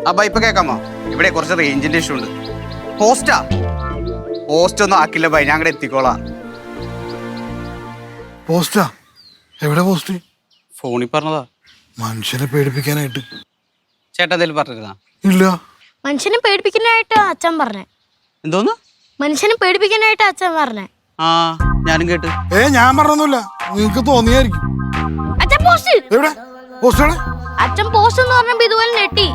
അപ്പൊ ഇപ്പൊ കേക്കാമോ? ഇവിടെ കുറച്ച് റേഞ്ചിന്റെ ഇഷ്യൂ ഉണ്ട്. പോസ്റ്റ് ഒന്നും ആക്കില്ല ബൈ, ഞാൻ അങ്ങടെ എത്തിക്കോളാം. പോസ്റ്റാ? എവിടെ പോസ്റ്റ്? ഫോണിൽ പറഞ്ഞതാ. മനുഷ്യനെ പേടിപ്പിക്കാനായിട്ട്. ചേട്ടാ എന്തേലും പറഞ്ഞിരുന്നാ? ഇല്ല. മനുഷ്യനെ പേടിപ്പിക്കാനായിട്ട് അച്ഛൻ പറഞ്ഞേ. എന്തോന്ന്? മനുഷ്യനെ പേടിപ്പിക്കാനായിട്ട് അച്ഛൻ പറഞ്ഞേ. ആ ഞാനും കേട്ട്. ഞാൻ പറഞ്ഞൊന്നുമില്ല, നിങ്ങക്ക് തോന്നിയായിരിക്കും. അച്ഛൻ പോസ്റ്റ്. എവിടെ പോസ്റ്റ്? അച്ഛൻ പോസ്റ്റ് എന്ന് പറഞ്ഞപ്പോ ഇതുപോലെ നെട്ടി,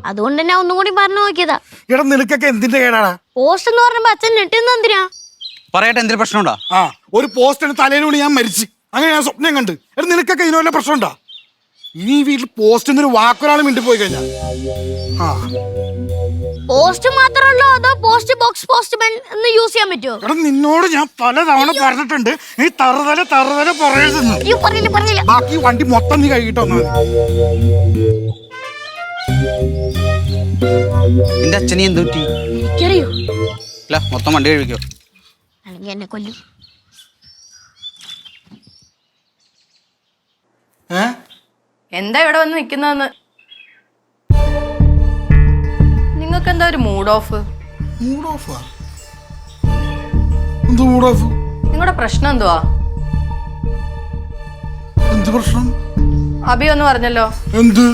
അതുകൊണ്ട് ഞാൻ ഒന്നും കൂടി പറഞ്ഞു നോക്കിയതാ. എടാ നിനക്കൊക്കെ എന്തിന്റെ കേടാടാ? പോസ്റ്റ് എന്ന് പറഞ്ഞപ്പോ അച്ഛൻ നെട്ടിന്ന് എന്തിനാ? പറയട്ടെ, എന്തെങ്കിലും പ്രശ്നമുണ്ടോ? ഒരു പോസ്റ്റിന് തലയിലൂടെ ഞാൻ മരിച്ചു, അങ്ങനെ ഞാൻ സ്വപ്നം കണ്ട്. എടാ നിനക്കൊക്കെ ഇതിന് വല്ല പ്രശ്നമുണ്ടോ? ഇനി വീട്ടിൽ പോസ്റ്റ് എന്നൊരു വാക്കൊരാൾ മിണ്ടി പോയി കഴിഞ്ഞാൽ പോസ്റ്റ് മാത്രമല്ലോ അതോ പോസ്റ്റ് ബോക്സ് പോസ്റ്റ്മാൻ എന്ന് യൂസ് ചെയ്യാൻ പറ്റുമോ? എടാ നിന്നോട് ഞാൻ പലതവണ പറഞ്ഞിട്ടുണ്ട്, നീ തറുതല പറയരുതെന്ന്. ബാക്കി വണ്ടി മൊത്തം നീ കഴുകിട്ട് വന്നാൽ നിന്റെ അച്ഛനെ എന്ത് പറ്റി? എനിക്കറിയോ? അല്ല മൊത്തം വണ്ടി കഴിക്കോ? അല്ലെങ്കിൽ എന്നെ കൊല്ലും. എന്താ ഇവിടെ വന്ന് നിൽക്കുന്നതെന്ന്? നിങ്ങൾക്ക് എന്താ ഒരു മൂഡ് ഓഫ്? നിങ്ങളുടെ പ്രശ്നം എന്തുവാ? എന്ത് പ്രശ്നം? അബി ഒന്ന് പറഞ്ഞല്ലോ, എന്ത്?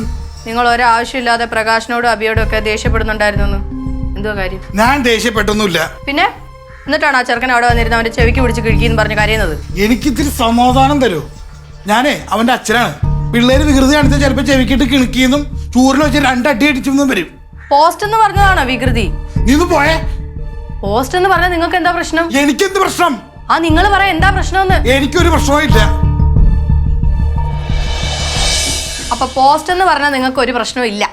നിങ്ങൾ ഒരാവശ്യമില്ലാതെ പ്രകാശിനോടും അബിയോടും ഒക്കെ ദേഷ്യപ്പെടുന്നുണ്ടായിരുന്നു. എന്തുവാ കാര്യം? ഞാൻ ദേഷ്യപ്പെട്ടൊന്നുമില്ല. പിന്നെ എന്നിട്ടാണ് ആ ചെറുക്കൻ അവിടെ വന്നിരുന്ന അവന്റെ ചെവിക്ക് പിടിച്ച് കിഴിക്കുന്നു പറഞ്ഞ് കരയുന്നത്? എനിക്കിത്തിരി സമാധാനം തരൂ. ഞാനേ അവന്റെ അച്ഛനാണ്. പിള്ളേര് വികൃതി കാണിച്ച ചിലപ്പോ ചെവിക്കിട്ട് കിണക്കിയെന്നും ചൂരിൽ വെച്ച് 2 അടി അടിച്ചെന്നും വരും. പോസ്റ്റ് എന്ന് പറഞ്ഞതാണോ വികൃതി? നീ ഒന്ന് പോയേ. പോസ്റ്റ് എന്ന് പറഞ്ഞാൽ നിങ്ങൾക്ക് എന്താ പ്രശ്നം? എനിക്കെന്ത് പ്രശ്നം? നിങ്ങൾ പറ എന്താ പ്രശ്നം? എനിക്കൊരു പ്രശ്നവും ഇല്ല. അപ്പൊ പോസ്റ്റ് എന്ന് പറഞ്ഞാൽ നിങ്ങൾക്ക് ഒരു പ്രശ്നവും ഇല്ല.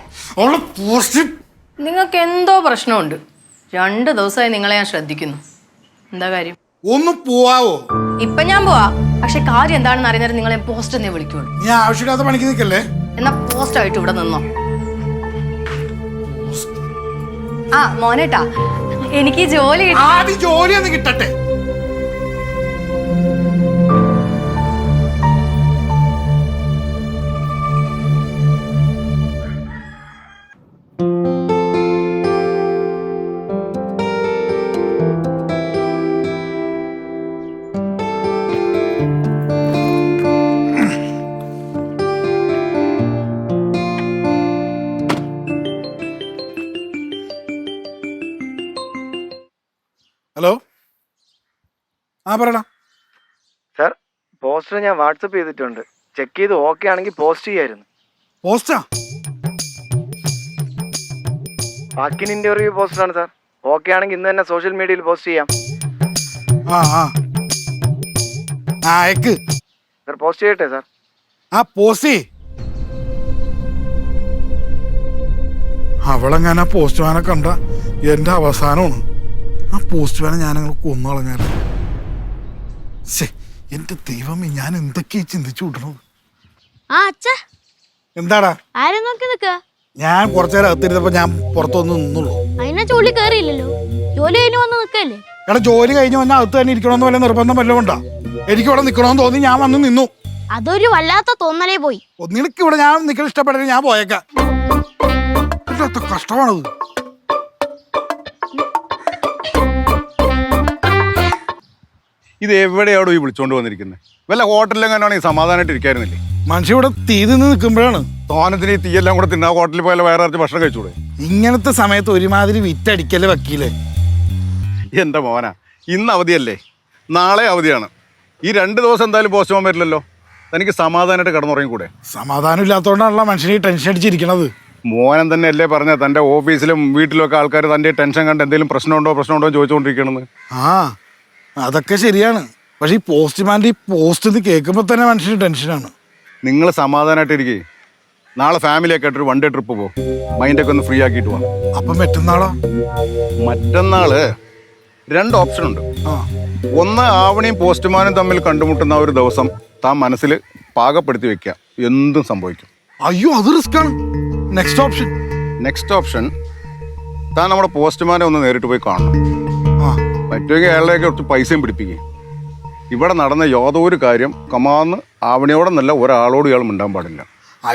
നിങ്ങൾക്ക് എന്തോ പ്രശ്നമുണ്ട്. 2 ദിവസമായി നിങ്ങളെ ഞാൻ ശ്രദ്ധിക്കുന്നു. എന്താ കാര്യം? ഒന്ന് പോവാവോ? ഇപ്പൊ ഞാൻ പോവാ, പക്ഷെ കാര്യം എന്താണെന്ന് അറിയുന്നേരം നിങ്ങളെ പോസ്റ്റ് എന്നേ വിളിക്കുള്ളൂ. നീ ആവശ്യമില്ലാത്ത പണിക്ക് നിൽക്കല്ലേ. എന്നാ പോസ്റ്റ് ആയിട്ട് ഇവിടെ നിന്നോ. മോനേട്ടാ, എനിക്ക് ജോലി ജോലിയൊന്നും കിട്ടട്ടെ. ഹലോ, പറയടാ. സാർ, പോസ്റ്റർ ഞാൻ വാട്സപ്പ് ചെയ്തിട്ടുണ്ട്. ചെക്ക് ചെയ്ത് ഓക്കെ ആണെങ്കിൽ പോസ്റ്റ് ചെയ്യായിരുന്നു. പോസ്റ്റാ? വാക്കിൻ ഇന്റർവ്യൂ പോസ്റ്ററാണ് സാർ. ഓക്കെ ആണെങ്കിൽ ഇന്ന് തന്നെ സോഷ്യൽ മീഡിയയിൽ പോസ്റ്റ് ചെയ്യാം. അയക്ക് സാർ. പോസ്റ്റ് ചെയ്യട്ടെ സാർ? പോസ്റ്റ്. അവളെങ്ങനെ പോസ്റ്റ്മാനെ കണ്ട എന്റെ അവസാനമാണ്. പോസ്റ്റ്മാനെ ഞാനങ്ങനെ കൊന്നു കളഞ്ഞാല്. എന്റെ ദൈവമേ, ഞാൻ എന്തൊക്കെയാ ചിന്തിച്ചു വിടണത്. എന്താടാ? ആരെ നോക്കി നിക്ക? ഞാൻ കുറച്ചേരം അകത്തിരുന്നപ്പോ ഞാൻ പുറത്തൊന്ന് നിന്നുള്ളൂ. അതിനാ ജോലി കയറിയില്ലല്ലോ, ജോലി കഴിഞ്ഞ് വന്ന് നിക്കല്ലേ? എടാ ജോലി കഴിഞ്ഞ് വന്നാൽ അകത്ത് തന്നെ ഇരിക്കണമെന്ന് വല്ല നിർബന്ധം വല്ലതും ഉണ്ടോ? എനിക്ക് ഇവിടെ നിൽക്കണമെന്ന് തോന്നി, ഞാൻ വന്ന് നിന്നു. അതൊരു വല്ലാത്ത തോന്നലേ പോയി. നിനക്ക് ഇവിടെ ഞാൻ നിൽക്കൽ ഇഷ്ടപ്പെട്ടില്ല, ഞാൻ പോയേക്കാം. കഷ്ടമാണത്. ഇത് എവിടെയാണോ ഈ വിളിച്ചോണ്ട് വന്നിരിക്കുന്നത്? വല്ല ഹോട്ടലിലെങ്ങാനാണ് ഈ സമാധാനമായിട്ട് ഇരിക്കായിരുന്നില്ലേ? മനുഷ്യ ഇവിടെ തീ നിന്ന് നിൽക്കുമ്പോഴാണ് തോനത്തിന് ഈ തീയെല്ലാം കൂടെ തിന്നാ ഹോട്ടലിൽ പോയാൽ വയറ് നിറച്ച് ഭക്ഷണം കഴിച്ചൂടെ? ഇങ്ങനത്തെ സമയത്ത് ഒരുമാതിരി വിറ്റടിക്കല് വക്കീലേ. എൻ്റെ മോനാ, ഇന്ന് അവധിയല്ലേ, നാളെ അവധിയാണ്. ഈ 2 ദിവസം എന്തായാലും പോസ്റ്റ് പോകാൻ പറ്റില്ലല്ലോ. തനിക്ക് സമാധാനമായിട്ട് കിടന്നുറങ്ങി കൂടെ? സമാധാനം ഇല്ലാത്തതുകൊണ്ടാണല്ലോ മനുഷ്യന് ടെൻഷൻ അടിച്ചിരിക്കണത്. മോനൻ തന്നെ അല്ലേ പറഞ്ഞ തൻ്റെ ഓഫീസിലും വീട്ടിലും ഒക്കെ ആൾക്കാർ തൻ്റെ ടെൻഷൻ കണ്ട് എന്തെങ്കിലും പ്രശ്നമുണ്ടോ എന്ന് ചോദിച്ചുകൊണ്ടിരിക്കണമെന്ന്. അതൊക്കെ ശരിയാണ്. പക്ഷെ ഈ പോസ്റ്റ്മാൻ്റെ ഈ പോസ്റ്റ് ഇത് കേൾക്കുമ്പോൾ തന്നെ മനുഷ്യന് ടെൻഷനാണ്. നിങ്ങൾ സമാധാനമായിട്ടിരിക്കേ. നാളെ ഫാമിലിയൊക്കെ ആയിട്ടൊരു 1 ഡേ ട്രിപ്പ് പോകും. മൈൻഡൊക്കെ ഒന്ന് ഫ്രീ ആക്കിയിട്ട് പോകാം. അപ്പം മറ്റന്നാളോ? മറ്റന്നാള് 2 ഓപ്ഷൻ ഉണ്ട്. ഒന്ന്, ആവണിയും പോസ്റ്റ്മാനും തമ്മിൽ കണ്ടുമുട്ടുന്ന ഒരു ദിവസം താൻ മനസ്സിൽ പാകപ്പെടുത്തി വെക്കുക, എന്തും സംഭവിക്കും. അയ്യോ, അത് റിസ്ക്കാണ്. നെക്സ്റ്റ് ഓപ്ഷൻ താൻ നമ്മുടെ പോസ്റ്റ്മാനെ ഒന്ന് നേരിട്ട് പോയി കാണണം. പറ്റുമെങ്കിൽ അയാളുടെയൊക്കെ കുറച്ച് പൈസയും പിടിപ്പിക്കുക. ഇവിടെ നടന്ന യാതൊരു കാര്യം കമാന്ന് ആവണിയോടെന്നല്ല ഒരാളോട് ഇയാൾ മിണ്ടാൻ പാടില്ല.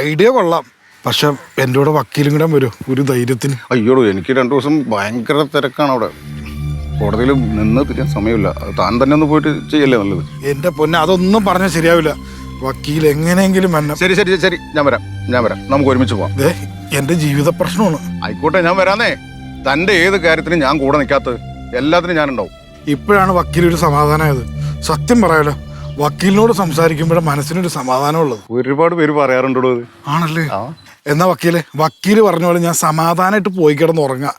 ഐഡിയ കൊള്ളാം. പക്ഷെ എൻ്റെ കൂടെ വക്കീലും കൂടെ വരും ഒരു ധൈര്യത്തിന്. അയ്യോടോ, എനിക്ക് 2 ദിവസം ഭയങ്കര തിരക്കാണ് അവിടെ. കോടതിയിൽ നിന്ന് തിരിയാൻ സമയമില്ല. താൻ തന്നെ ഒന്ന് പോയിട്ട് ചെയ്യല്ലേ നല്ലത്. എൻ്റെ പൊന്നെ, അതൊന്നും പറഞ്ഞാൽ ശരിയാവില്ല. വക്കീൽ എങ്ങനെയെങ്കിലും എന്നെ. ശരി ശരി ശരി, ഞാൻ വരാം. നമുക്ക് ഒരുമിച്ച് പോവാം. ദേ, എൻ്റെ ജീവിത പ്രശ്നമാണ്. ആയിക്കോട്ടെ, ഞാൻ വരാന്നേ. തൻ്റെ ഏത് കാര്യത്തിനും ഞാൻ കൂടെ നിൽക്കാത്തത്, എല്ലാത്തിനും ഞാനുണ്ടാവും. ഇപ്പോഴാണ് വക്കീലൊരു സമാധാനമായത്. സത്യം പറയാലോ, വക്കീലിനോട് സംസാരിക്കുമ്പോഴേ മനസ്സിനൊരു സമാധാനമുള്ളത്. ഒരുപാട് പേര് പറയാറുണ്ടോ അത്. ആണല്ലേ? എന്നാ വക്കീല് പറഞ്ഞ പോലെ ഞാൻ സമാധാനമായിട്ട് പോയി കിടന്ന് ഉറങ്ങാം.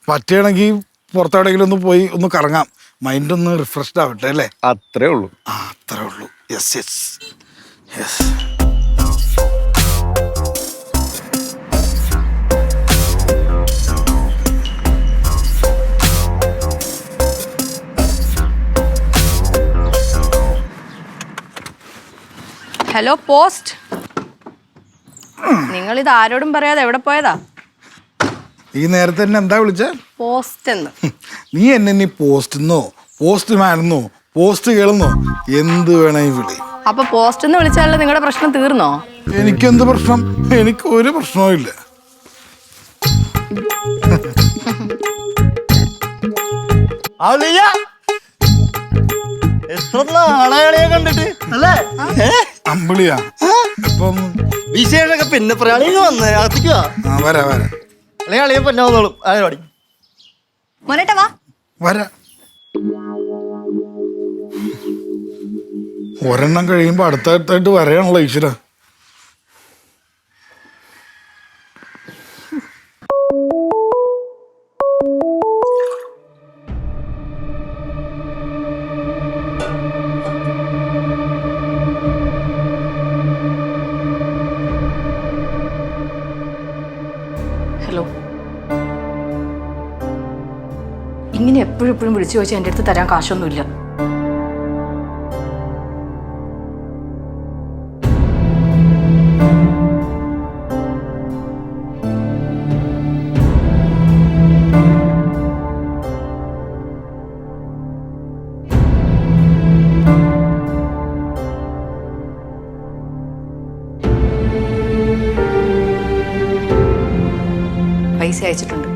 പറ്റുകയാണെങ്കിൽ പുറത്തെവിടെയെങ്കിലും ഒന്ന് പോയി ഒന്ന് കറങ്ങാം. മൈൻഡ് ഒന്ന് റിഫ്രഷ്ഡ് ആവട്ടെ അല്ലേ? അത്രേ ഉള്ളൂ. അത്രേ ഉള്ളൂ. Yes yes yes. Hello post, നിങ്ങൾ ഇത് ആരോടും പറയാതെ എവിടെ പോയതാ? ഈ നേരത്തെ എന്നെ എന്താ വിളിച്ചേ? പോസ്റ്റ് എന്ന്. നീ എന്നെ നീ പോസ്റ്റെന്നോ പോസ്റ്റ്മാനെന്നോ പോസ്റ്റ് കേളെന്നോ എന്ത് വേണേ വിളി. അപ്പൊ പോസ്റ്റ് എന്ന് വിളിച്ചാലോ നിങ്ങളുടെ പ്രശ്നം തീർന്നോ? എനിക്കെന്ത് പ്രശ്നം? എനിക്ക് ഒരു പ്രശ്നവും ഇല്ല. കണ്ടിട്ട് അല്ലേ അമ്പിളിയാ? ഇപ്പം വിശേഷമൊക്കെ പിന്നെ പറയാളിന്ന് വന്ന് അകത്തേക്ക് വരാ അല്ലെങ്കിൽ അളിയെ പിന്നെ വന്നോളും. അങ്ങനെ പാടി മോനേട്ടാ വാ. വരാ. ഒരെണ്ണം കഴിയുമ്പോ അടുത്തായിട്ട് വരാനുള്ള ഈശ്വര. ഹലോ, ഇങ്ങനെ എപ്പോഴും വിളിച്ചു ചോദിച്ചാൽ എൻ്റെ അടുത്ത് തരാൻ കാശൊന്നുമില്ല. പൈസ അയച്ചിട്ടുണ്ട്.